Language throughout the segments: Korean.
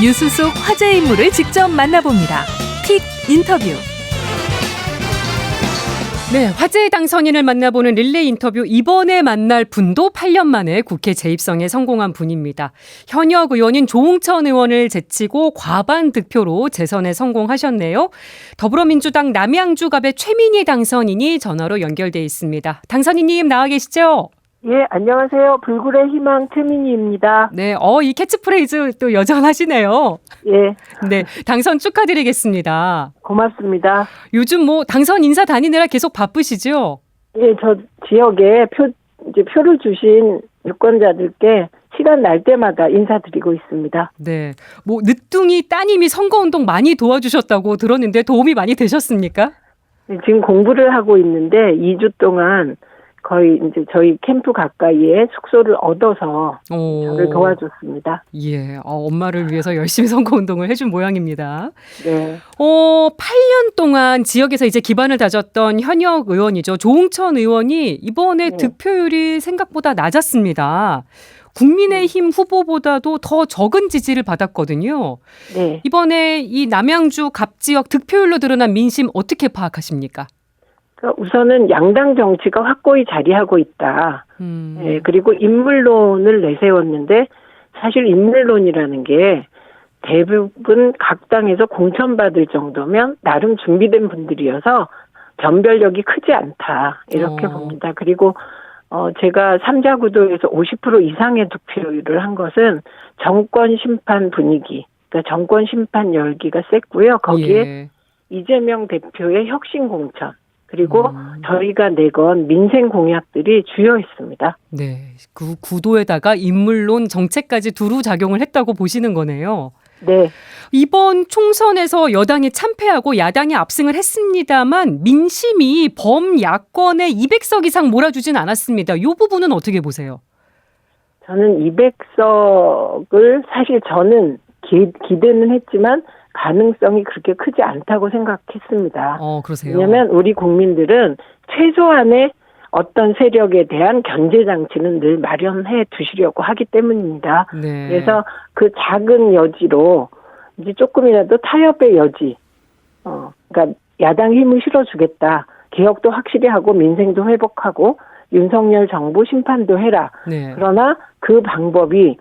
뉴스 속 화제 인물을 직접 만나봅니다. 픽 인터뷰. 네, 화제의 당선인을 만나보는 릴레이 인터뷰. 이번에 만날 분도 8년 만에 국회 재입성에 성공한 분입니다. 현역 의원인 조응천 의원을 제치고 과반 득표로 재선에 성공하셨네요. 더불어민주당 남양주갑의 최민희 당선인이 전화로 연결돼 있습니다. 당선인님 나와 계시죠? 예, 안녕하세요. 불굴의 희망 최민희입니다. 네, 이 캐치프레이즈 또 여전하시네요. 예. 네, 당선 축하드리겠습니다. 고맙습니다. 요즘 당선 인사 다니느라 계속 바쁘시죠? 예, 저 지역에 표를 주신 유권자들께 시간 날 때마다 인사드리고 있습니다. 네, 늦둥이 따님이 선거운동 많이 도와주셨다고 들었는데 도움이 많이 되셨습니까? 네, 지금 공부를 하고 있는데 2주 동안 거의 이제 저희 캠프 가까이에 숙소를 얻어서 저를 도와줬습니다. 예, 엄마를 위해서 열심히 선거운동을 해준 모양입니다. 네. 8년 동안 지역에서 이제 기반을 다졌던 현역 의원이죠. 조응천 의원이 이번에 네. 득표율이 생각보다 낮았습니다. 국민의힘 후보보다도 더 적은 지지를 받았거든요. 네. 이번에 이 남양주 갑 지역 득표율로 드러난 민심 어떻게 파악하십니까? 우선은 양당 정치가 확고히 자리하고 있다. 예, 그리고 인물론을 내세웠는데 사실 인물론이라는 게 대부분 각 당에서 공천받을 정도면 나름 준비된 분들이어서 변별력이 크지 않다. 이렇게 봅니다. 그리고 제가 3자 구도에서 50% 이상의 득표율을 한 것은 정권 심판 분위기, 그러니까 정권 심판 열기가 셌고요. 거기에 이재명 대표의 혁신 공천, 그리고 저희가 내건 민생 공약들이 주요했습니다. 네, 그 구도에다가 인물론 정책까지 두루 작용을 했다고 보시는 거네요. 네. 이번 총선에서 여당이 참패하고 야당이 압승을 했습니다만 민심이 범야권에 200석 이상 몰아주진 않았습니다. 이 부분은 어떻게 보세요? 저는 200석을 사실 저는 기대는 했지만 가능성이 그렇게 크지 않다고 생각했습니다. 그러세요? 왜냐하면 우리 국민들은 최소한의 어떤 세력에 대한 견제 장치는 늘 마련해 두시려고 하기 때문입니다. 네. 그래서 그 작은 여지로 이제 조금이라도 타협의 여지, 그러니까 야당 힘을 실어주겠다. 개혁도 확실히 하고 민생도 회복하고 윤석열 정부 심판도 해라. 네. 그러나 그 방법이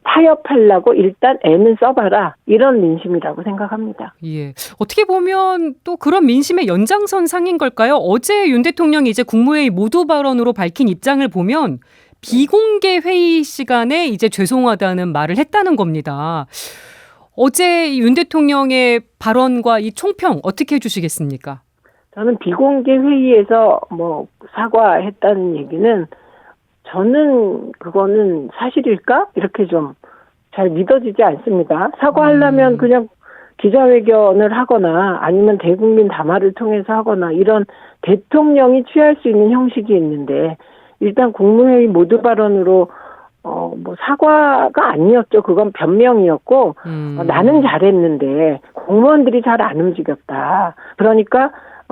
타협하려고 일단 애는 써봐라. 이런 민심이라고 생각합니다. 예. 어떻게 보면 또 그런 민심의 연장선상인 걸까요? 어제 윤 대통령이 이제 국무회의 모두 발언으로 밝힌 입장을 보면 비공개 회의 시간에 이제 죄송하다는 말을 했다는 겁니다. 어제 윤 대통령의 발언과 이 총평 어떻게 해주시겠습니까? 저는 비공개 회의에서 사과했다는 얘기는 저는 그거는 사실일까? 이렇게 좀 잘 믿어지지 않습니다. 사과하려면 그냥 기자회견을 하거나 아니면 대국민 담화를 통해서 하거나 이런 대통령이 취할 수 있는 형식이 있는데 일단 국무회의 모두 발언으로 사과가 아니었죠. 그건 변명이었고 나는 잘했는데 공무원들이 잘 안 움직였다. 그러니까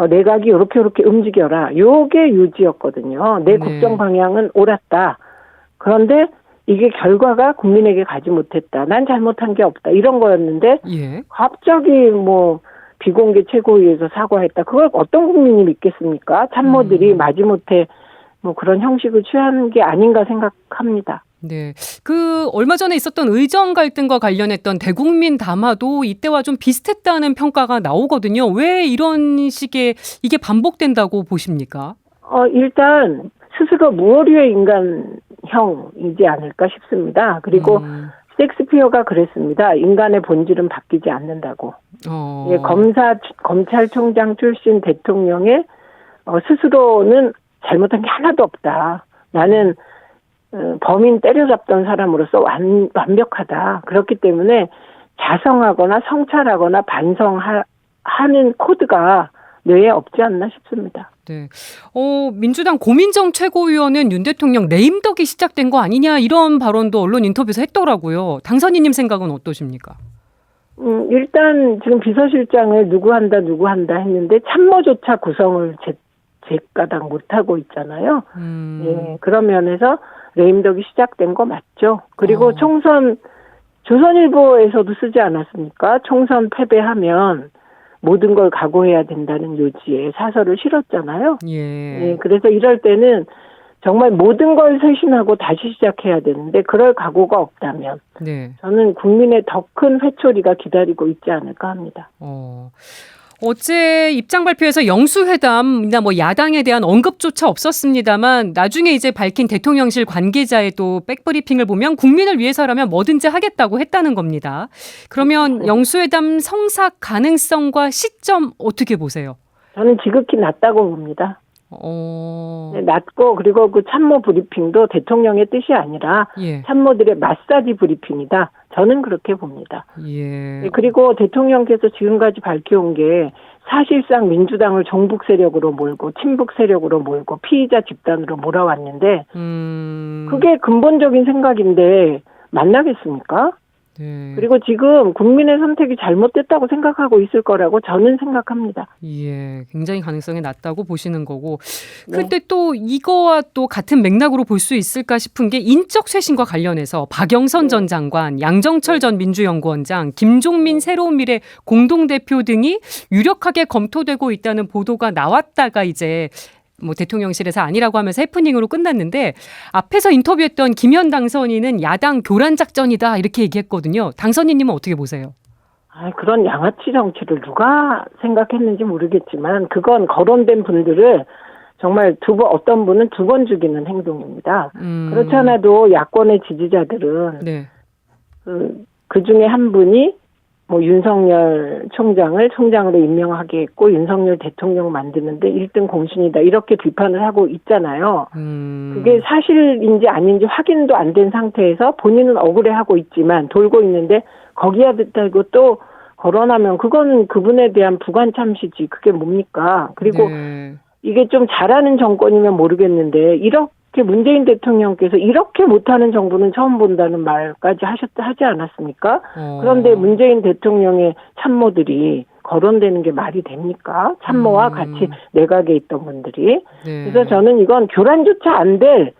내각이 이렇게 움직여라. 요게 유지였거든요. 내 국정 방향은 옳았다. 그런데 이게 결과가 국민에게 가지 못했다. 난 잘못한 게 없다. 이런 거였는데 갑자기 비공개 최고위에서 사과했다. 그걸 어떤 국민이 믿겠습니까? 참모들이 마지못해 그런 형식을 취하는 게 아닌가 생각합니다. 네. 얼마 전에 있었던 의정 갈등과 관련했던 대국민 담화도 이때와 좀 비슷했다는 평가가 나오거든요. 왜 이런 식의 이게 반복된다고 보십니까? 일단 스스로 무오류의 인간형이지 않을까 싶습니다. 그리고 셰익스피어가 그랬습니다. 인간의 본질은 바뀌지 않는다고. 검찰총장 출신 대통령의 스스로는 잘못한 게 하나도 없다. 나는 범인 때려잡던 사람으로서 완벽하다. 그렇기 때문에 자성하거나 성찰하거나 반성하는 코드가 뇌에 없지 않나 싶습니다. 네. 민주당 고민정 최고위원은 윤 대통령 레임덕이 시작된 거 아니냐 이런 발언도 언론 인터뷰에서 했더라고요. 당선인님 생각은 어떠십니까? 일단 지금 비서실장을 누구 한다 했는데 참모조차 구성을 제가닥 못하고 있잖아요. 예, 그런 면에서 레임덕이 시작된 거 맞죠. 그리고 총선 조선일보에서도 쓰지 않았습니까? 총선 패배하면 모든 걸 각오해야 된다는 요지의 사설을 실었잖아요. 예. 네, 그래서 이럴 때는 정말 모든 걸 쇄신하고 다시 시작해야 되는데 그럴 각오가 없다면 네. 저는 국민의 더 큰 회초리가 기다리고 있지 않을까 합니다. 어제 입장 발표에서 영수회담이나 뭐 야당에 대한 언급조차 없었습니다만 나중에 이제 밝힌 대통령실 관계자의 또 백브리핑을 보면 국민을 위해서라면 뭐든지 하겠다고 했다는 겁니다. 그러면 영수회담 성사 가능성과 시점 어떻게 보세요? 저는 지극히 낮다고 봅니다. 네, 낮고 그리고 그 참모 브리핑도 대통령의 뜻이 아니라 예. 참모들의 마사지 브리핑이다. 저는 그렇게 봅니다. 예. 네, 그리고 대통령께서 지금까지 밝혀온 게 사실상 민주당을 종북 세력으로 몰고 친북 세력으로 몰고 피의자 집단으로 몰아왔는데 그게 근본적인 생각인데 만나겠습니까? 네. 그리고 지금 국민의 선택이 잘못됐다고 생각하고 있을 거라고 저는 생각합니다. 예, 굉장히 가능성이 낮다고 보시는 거고. 네. 근데 또 이거와 또 같은 맥락으로 볼 수 있을까 싶은 게 인적 쇄신과 관련해서 박영선 전 장관, 양정철 전 민주연구원장, 김종민 새로운 미래 공동대표 등이 유력하게 검토되고 있다는 보도가 나왔다가 이제 뭐 대통령실에서 아니라고 하면서 해프닝으로 끝났는데 앞에서 인터뷰했던 김현 당선인은 야당 교란 작전이다 이렇게 얘기했거든요. 당선인님은 어떻게 보세요? 그런 양아치 정치를 누가 생각했는지 모르겠지만 그건 거론된 분들을 정말 어떤 분은 2번 죽이는 행동입니다. 그렇지 않아도 야권의 지지자들은 네. 그 중에 한 분이 뭐 윤석열 총장을 총장으로 임명하게 했고 윤석열 대통령 만드는데 1등 공신이다 이렇게 비판을 하고 있잖아요. 그게 사실인지 아닌지 확인도 안 된 상태에서 본인은 억울해하고 있지만 돌고 있는데 거기에 됐다고 또 거론하면 그거는 그분에 대한 부관 참시지 그게 뭡니까? 그리고 네. 이게 좀 잘하는 정권이면 모르겠는데 이렇게 문재인 대통령께서 이렇게 못하는 정부는 처음 본다는 말까지 하지 않았습니까? 그런데 문재인 대통령의 참모들이 거론되는 게 말이 됩니까? 참모와 같이 내각에 있던 분들이. 네. 그래서 저는 이건 교란조차 안 될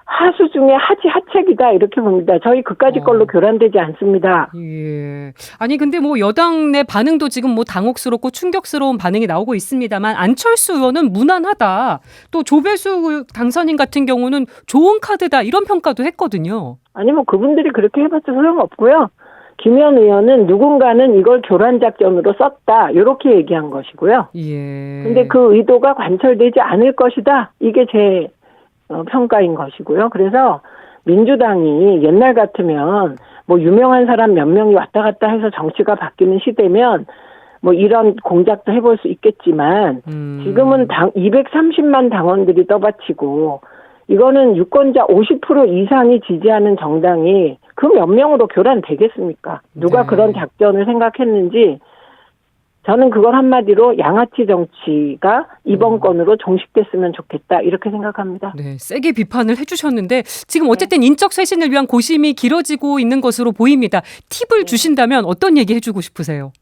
하수 중에 하책이다 이렇게 봅니다. 저희 그까지 걸로 교란되지 않습니다. 예. 아니 근데 뭐 여당 내 반응도 지금 뭐 당혹스럽고 충격스러운 반응이 나오고 있습니다만 안철수 의원은 무난하다. 또 조배수 당선인 같은 경우는 좋은 카드다 이런 평가도 했거든요. 아니 뭐 그분들이 그렇게 해봤자 소용없고요. 김현 의원은 누군가는 이걸 교란 작전으로 썼다 이렇게 얘기한 것이고요. 예. 근데 그 의도가 관철되지 않을 것이다. 이게 제 평가인 것이고요. 그래서 민주당이 옛날 같으면 뭐 유명한 사람 몇 명이 왔다 갔다 해서 정치가 바뀌는 시대면 뭐 이런 공작도 해볼 수 있겠지만 지금은 230만 당원들이 떠받치고 이거는 유권자 50% 이상이 지지하는 정당이 그 몇 명으로 교란되겠습니까? 누가 네. 그런 작전을 생각했는지 저는 그걸 한마디로 양아치 정치가 이번 건으로 종식됐으면 좋겠다 이렇게 생각합니다. 네, 세게 비판을 해주셨는데 지금 어쨌든 인적 쇄신을 위한 고심이 길어지고 있는 것으로 보입니다. 팁을 주신다면 어떤 얘기 해주고 싶으세요?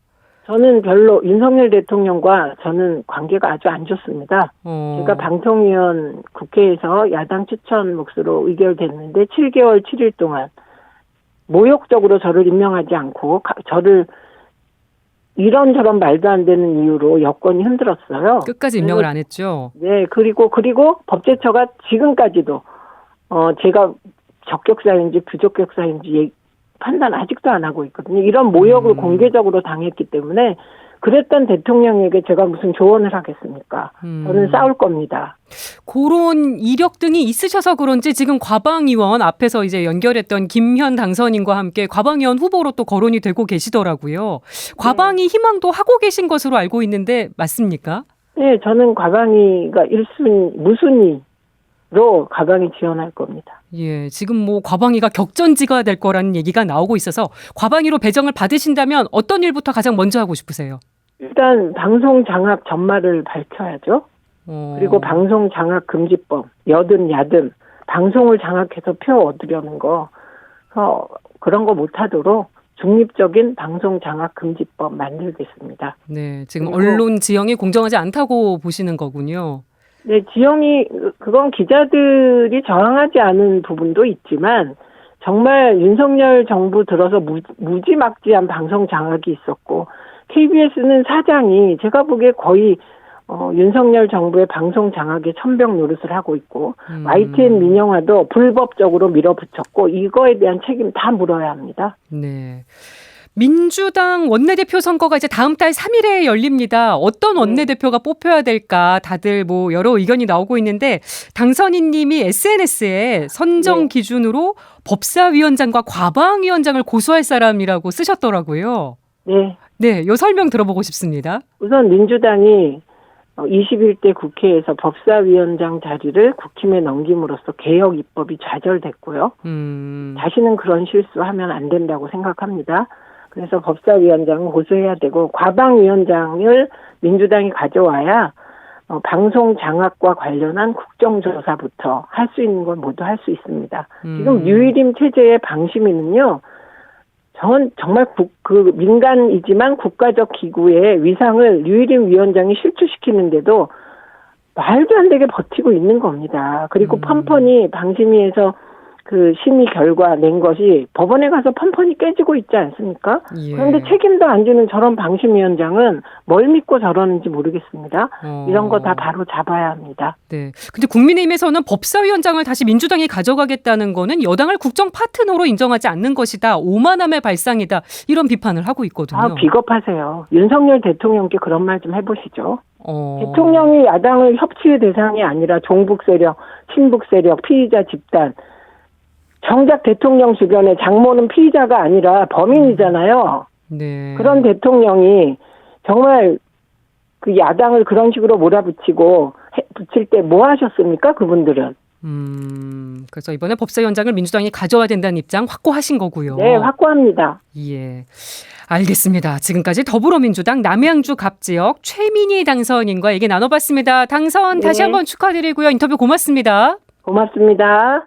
저는 별로 윤석열 대통령과 저는 관계가 아주 안 좋습니다. 제가 방통위원 국회에서 야당 추천 몫으로 의결됐는데 7개월 7일 동안 모욕적으로 저를 임명하지 않고 저를 이런저런 말도 안 되는 이유로 여권이 흔들었어요. 끝까지 임명을 안 했죠. 네, 그리고 법제처가 지금까지도 제가 적격사인지 부적격사인지 판단 아직도 안 하고 있거든요. 이런 모욕을 공개적으로 당했기 때문에 그랬던 대통령에게 제가 무슨 조언을 하겠습니까? 저는 싸울 겁니다. 그런 이력 등이 있으셔서 그런지 지금 과방위원 앞에서 이제 연결했던 김현 당선인과 함께 과방위원 후보로 또 거론이 되고 계시더라고요. 과방위 희망도 하고 계신 것으로 알고 있는데 맞습니까? 네, 저는 과방위가 1순위, 무순위로 과방위 지원할 겁니다. 예, 지금 뭐 과방위가 격전지가 될 거라는 얘기가 나오고 있어서 과방위로 배정을 받으신다면 어떤 일부터 가장 먼저 하고 싶으세요? 일단 방송 장악 전말을 밝혀야죠. 그리고 방송 장악 금지법, 여든 야든 방송을 장악해서 표 얻으려는 거 그런 거 못하도록 중립적인 방송 장악 금지법 만들겠습니다. 네, 지금 언론 지형이 공정하지 않다고 보시는 거군요. 네, 지형이 그건 기자들이 저항하지 않은 부분도 있지만 정말 윤석열 정부 들어서 무지막지한 방송 장악이 있었고 KBS는 사장이 제가 보기에 거의 윤석열 정부의 방송 장악에 천병 노릇을 하고 있고 YTN 민영화도 불법적으로 밀어붙였고 이거에 대한 책임 다 물어야 합니다. 네. 민주당 원내대표 선거가 이제 다음 달 3일에 열립니다. 어떤 원내대표가 뽑혀야 될까 다들 뭐 여러 의견이 나오고 있는데 당선인님이 SNS에 선정 기준으로 법사위원장과 과방위원장을 고소할 사람이라고 쓰셨더라고요. 네. 네, 요 설명 들어보고 싶습니다. 우선 민주당이 21대 국회에서 법사위원장 자리를 국힘에 넘김으로써 개혁 입법이 좌절됐고요. 다시는 그런 실수하면 안 된다고 생각합니다. 그래서 법사위원장은 고소해야 되고 과방위원장을 민주당이 가져와야 방송 장악과 관련한 국정조사부터 할 수 있는 건 모두 할 수 있습니다. 지금 유일임 체제의 방심위는요. 정말 민간이지만 국가적 기구의 위상을 유일임 위원장이 실추시키는데도 말도 안 되게 버티고 있는 겁니다. 그리고 펀펀이 방심위에서 그 심의 결과 낸 것이 법원에 가서 펀펀이 깨지고 있지 않습니까? 예. 그런데 책임도 안 지는 저런 방심위원장은 뭘 믿고 저러는지 모르겠습니다. 이런 거 다 바로 잡아야 합니다. 네. 근데 국민의힘에서는 법사위원장을 다시 민주당이 가져가겠다는 거는 여당을 국정 파트너로 인정하지 않는 것이다. 오만함의 발상이다. 이런 비판을 하고 있거든요. 아, 비겁하세요. 윤석열 대통령께 그런 말 좀 해보시죠. 대통령이 야당을 협치의 대상이 아니라 종북 세력, 친북 세력, 피의자 집단. 정작 대통령 주변에 장모는 피의자가 아니라 범인이잖아요. 네. 그런 대통령이 정말 그 야당을 그런 식으로 몰아붙이고 붙일 때 뭐 하셨습니까? 그분들은. 그래서 이번에 법사위원장을 민주당이 가져와야 된다는 입장 확고하신 거고요. 네, 확고합니다. 예. 알겠습니다. 지금까지 더불어민주당 남양주 갑지역 최민희 당선인과 얘기 나눠봤습니다. 당선 다시 네. 한번 축하드리고요. 인터뷰 고맙습니다. 고맙습니다.